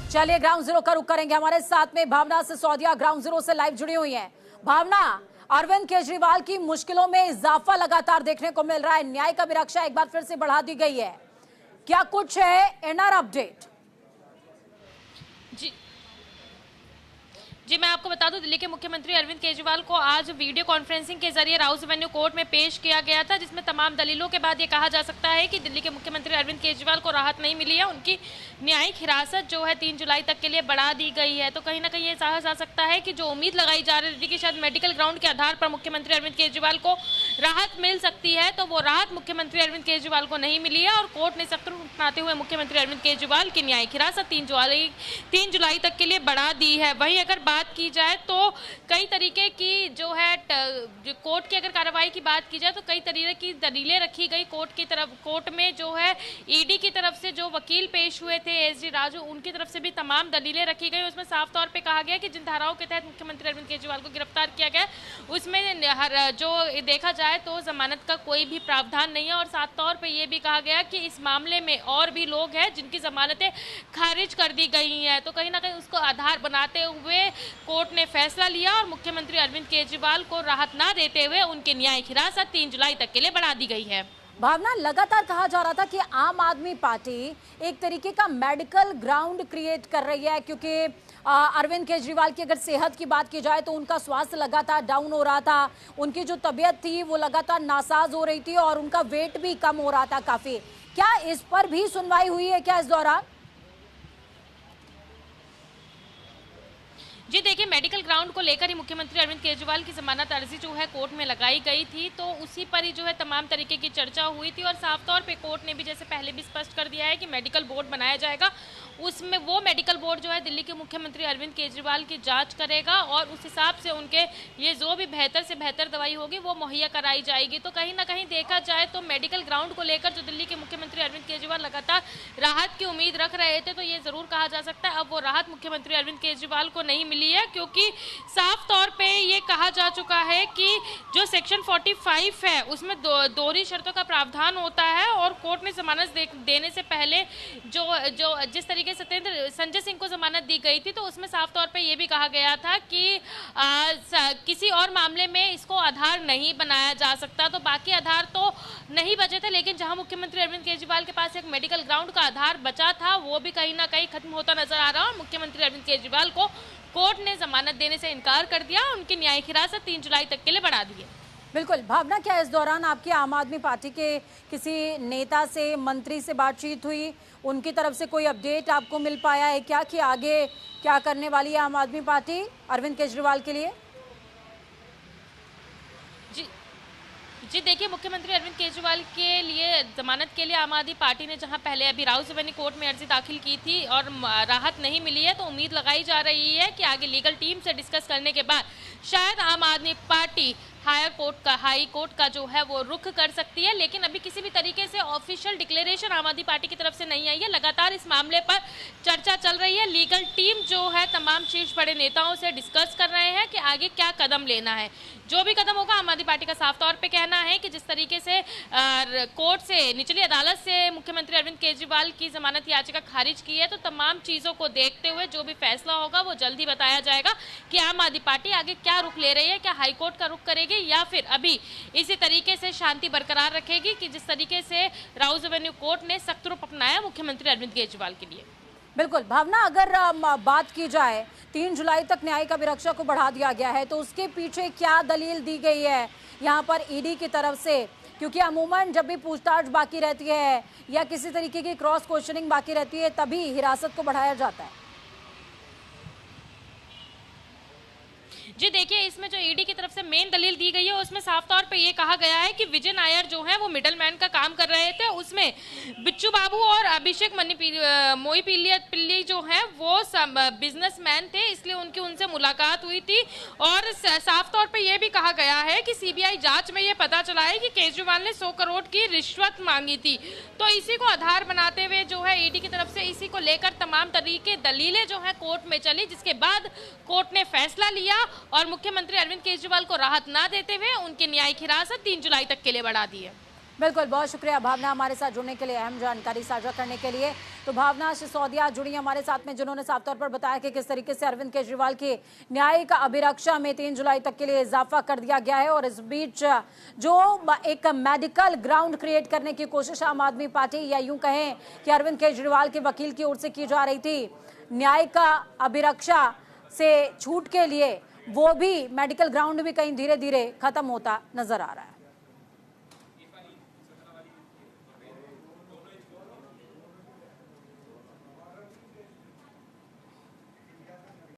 चलिए ground zero का रुख करेंगे। हमारे साथ में भावना सिसोदिया ग्राउंड जीरो से लाइव जुड़ी हुई हैं। भावना, अरविंद केजरीवाल की मुश्किलों में इजाफा लगातार देखने को मिल रहा है। न्यायिक अभिरक्षा एक बार फिर से बढ़ा दी गई है, क्या कुछ है एनआर अपडेट? जी मैं आपको बता दूं, दिल्ली के मुख्यमंत्री अरविंद केजरीवाल को आज वीडियो कॉन्फ्रेंसिंग के जरिए राउस एवेन्यू कोर्ट में पेश किया गया था, जिसमें तमाम दलीलों के बाद ये कहा जा सकता है कि दिल्ली के मुख्यमंत्री अरविंद केजरीवाल को राहत नहीं मिली है। उनकी न्यायिक हिरासत जो है 3 जुलाई तक के लिए बढ़ा दी गई है। तो कहीं ना कहीं ये कहा जा सकता है कि जो उम्मीद लगाई जा रही थी कि शायद मेडिकल ग्राउंड के आधार पर मुख्यमंत्री अरविंद केजरीवाल को राहत मिल सकती है, तो वो राहत मुख्यमंत्री अरविंद केजरीवाल को नहीं मिली है। और कोर्ट ने सख्त रुख अपनाते हुए मुख्यमंत्री अरविंद केजरीवाल की न्यायिक हिरासत 3 जुलाई तक के लिए बढ़ा दी है। वहीं अगर बात की जाए तो कई तरीके की जो है कोर्ट की अगर कार्रवाई की बात की जाए तो कई तरीके की दलीलें रखी गई कोर्ट की तरफ। कोर्ट में जो है ईडी की तरफ से जो वकील पेश हुए थे एसडी राजू, उनकी तरफ से भी तमाम दलीलें रखी गई। उसमें साफ तौर पे कहा गया कि जिन धाराओं के तहत मुख्यमंत्री अरविंद केजरीवाल को गिरफ्तार किया गया उसमें जो देखा जाए तो जमानत का कोई भी प्रावधान नहीं है। और साफ तौर पर यह भी कहा गया कि इस मामले में और भी लोग हैं जिनकी जमानतें खारिज कर दी गई हैं। तो कहीं ना कहीं उसको आधार बनाते हुए कोर्ट ने फैसला लिया और मुख्यमंत्री अरविंद केजरीवाल को राहत ना देते हुए उनकी न्यायिक हिरासत 3 जुलाई तक के लिए बढ़ा दी गई है। भावना, लगातार कहा जा रहा था कि आम आदमी पार्टी एक तरीके का मेडिकल ग्राउंड क्रिएट कर रही है, क्योंकि अरविंद केजरीवाल की अगर सेहत की बात की जाए तो उनका स्वास्थ्य लगातार डाउन हो रहा था, उनकी जो तबीयत थी वो लगातार नासाज हो रही थी और उनका वेट भी कम हो रहा था काफी। क्या इस पर भी सुनवाई हुई है क्या इस दौरान? जी देखिए, मेडिकल ग्राउंड को लेकर ही मुख्यमंत्री अरविंद केजरीवाल की जमानत अर्जी जो है कोर्ट में लगाई गई थी, तो उसी पर ही जो है तमाम तरीके की चर्चा हुई थी। और साफ तौर पे कोर्ट ने भी जैसे पहले भी स्पष्ट कर दिया है कि मेडिकल बोर्ड बनाया जाएगा, उसमें वो मेडिकल बोर्ड जो है दिल्ली के मुख्यमंत्री अरविंद केजरीवाल की जांच करेगा और उस हिसाब से उनके लिए जो भी बेहतर से बेहतर दवाई होगी वो मुहैया कराई जाएगी। तो कहीं ना कहीं देखा जाए तो मेडिकल ग्राउंड को लेकर जो दिल्ली के मुख्यमंत्री अरविंद केजरीवाल लगातार राहत की उम्मीद रख रहे थे, तो ये जरूर कहा जा सकता है अब वो राहत मुख्यमंत्री अरविंद केजरीवाल को नहीं मिली है, क्योंकि साफ तौर पे ये कहा जा चुका है कि जो सेक्शन 45 है उसमें दोहरी शर्तों का प्रावधान होता है। और कोर्ट ने जमानत देने से पहले जो जिस तरीके से संजय सिंह को जमानत दी गई थी, तो उसमें साफ तौर पे ये भी कहा गया था कि किसी और मामले में इसको आधार नहीं बनाया जा सकता। तो बाकी आधार तो नहीं बचे थे, लेकिन जहां मुख्यमंत्री अरविंद केजरीवाल के पास एक मेडिकल ग्राउंड का आधार बचा था वो भी कहीं ना कहीं खत्म होता नजर आ रहा है। और मुख्यमंत्री अरविंद केजरीवाल को कोर्ट ने जमानत देने से इनकार कर दिया, उनकी न्यायिक हिरासत 3 जुलाई तक के लिए बढ़ा दी है। बिल्कुल। भावना, क्या इस दौरान आपकी आम आदमी पार्टी के किसी नेता से, मंत्री से बातचीत हुई? उनकी तरफ से कोई अपडेट आपको मिल पाया है क्या कि आगे क्या करने वाली है आम आदमी पार्टी अरविंद केजरीवाल के लिए? जी देखिए, मुख्यमंत्री अरविंद केजरीवाल के लिए जमानत के लिए आम आदमी पार्टी ने जहां पहले अभी राउस एवेन्यू कोर्ट में अर्जी दाखिल की थी और राहत नहीं मिली है, तो उम्मीद लगाई जा रही है कि आगे लीगल टीम से डिस्कस करने के बाद शायद आम आदमी पार्टी हाई कोर्ट का जो है वो रुख कर सकती है। लेकिन अभी किसी भी तरीके से ऑफिशियल डिक्लेरेशन आम आदमी पार्टी की तरफ से नहीं आई है। लगातार इस मामले पर चर्चा चल रही है। लीगल टीम जो है तमाम शीर्ष बड़े नेताओं से डिस्कस कर रहे हैं कि आगे क्या कदम लेना है। जो भी कदम होगा, आम आदमी पार्टी का साफ तौर पे कहना है कि जिस तरीके से कोर्ट से, निचली अदालत से मुख्यमंत्री अरविंद केजरीवाल की जमानत याचिका खारिज की है, तो तमाम चीज़ों को देखते हुए जो भी फैसला होगा वो जल्दी बताया जाएगा कि आम आदमी पार्टी आगे क्या रुख ले रही है। क्या हाईकोर्ट का रुख करेगी या फिर अभी इसी तरीके से शांति बरकरार रखेगी कि जिस तरीके से राउस एवेन्यू कोर्ट ने सख्त रुख अपनाया मुख्यमंत्री अरविंद केजरीवाल के लिए। बिल्कुल। भावना, अगर बात की जाए 3 जुलाई तक न्यायिक अभिरक्षा को बढ़ा दिया गया है, तो उसके पीछे क्या दलील दी गई है यहाँ पर ईडी की तरफ से? क्योंकि अमूमन जब भी पूछताछ बाकी रहती है या किसी तरीके की क्रॉस क्वेश्चनिंग बाकी रहती है तभी हिरासत को बढ़ाया जाता है। जी देखिए, इसमें जो ईडी की तरफ से मेन दलील दी गई है उसमें साफ तौर पे ये कहा गया है कि विजय नायर जो है वो मिडलमैन का काम कर रहे थे। उसमें बिच्छू बाबू और अभिषेक मोई पिल्ली जो है वो बिजनेसमैन थे, इसलिए उनसे मुलाकात हुई थी। और साफ तौर पे ये भी कहा गया है कि सीबीआई जांच में ये पता चला है कि केजरीवाल ने 100 करोड़ की रिश्वत मांगी थी। तो इसी को आधार बनाते हुए जो है ईडी की तरफ से इसी को लेकर तमाम तरीके दलीलें जो है कोर्ट में चली, जिसके बाद कोर्ट ने फैसला लिया और मुख्यमंत्री अरविंद केजरीवाल को राहत ना देते हुए उनकी न्यायिक हिरासत 3 जुलाई तक के लिए बढ़ा दी है। बिल्कुल, बहुत शुक्रिया भावना हमारे साथ जुड़ने के लिए, अहम जानकारी साझा करने के लिए। तो भावना सिसोदिया जुड़ी हमारे साथ में, जिन्होंने साफ तौर पर बताया कि किस तरीके से अरविंद केजरीवाल की न्यायिक अभिरक्षा में 3 जुलाई तक के लिए इजाफा कर दिया गया है। और इस बीच जो एक मेडिकल ग्राउंड क्रिएट करने की कोशिश आम आदमी पार्टी, या यूं कहें कि अरविंद केजरीवाल के वकील की ओर से की जा रही थी न्यायिक अभिरक्षा से छूट के लिए, वो भी मेडिकल ग्राउंड भी कहीं धीरे धीरे खत्म होता नजर आ रहा है।